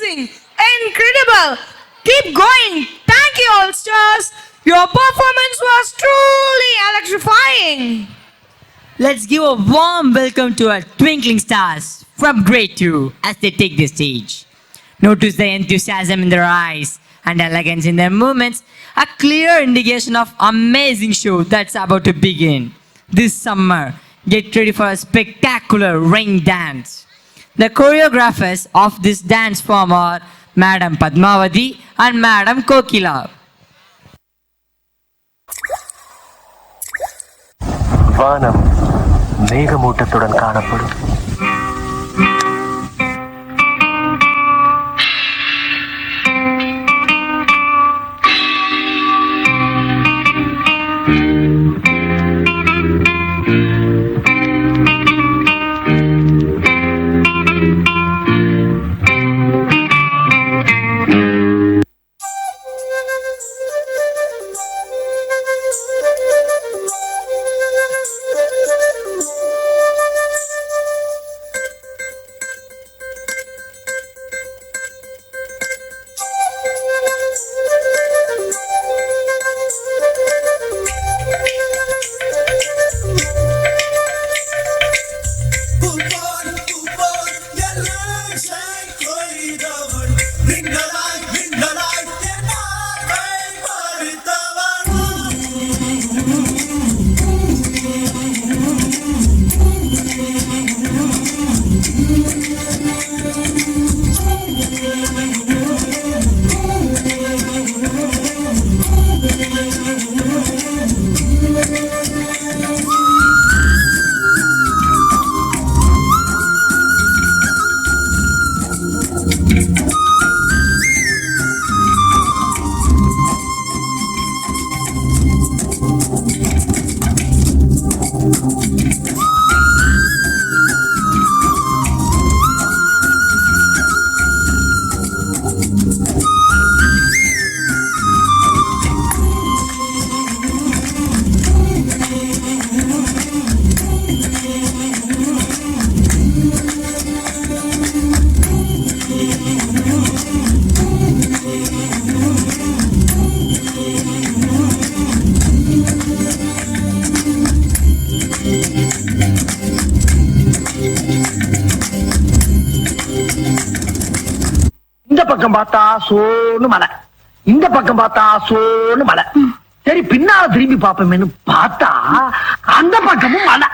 amazing, incredible. Keep going. Thank you, all stars. Your performance was truly electrifying. Let's give a warm welcome to our twinkling stars from grade 2 as they take the stage. Notice the enthusiasm in their eyes and elegance in their movements, a clear indication of amazing show that's about to begin. This summer, get ready for a spectacular rain dance. The choreographers of this dance form are Madam Padmavati and Madam Kokila. வானம் மேகமூட்டத்துடன் காணப்படும். பக்கம் பார்த்தா சோன்னு மலை, இந்த பக்கம் பார்த்தா சோன்னு மலை. சரி பின்னால திரும்பி பாப்போமேனு பார்த்தா அந்த பக்கமும் மலை.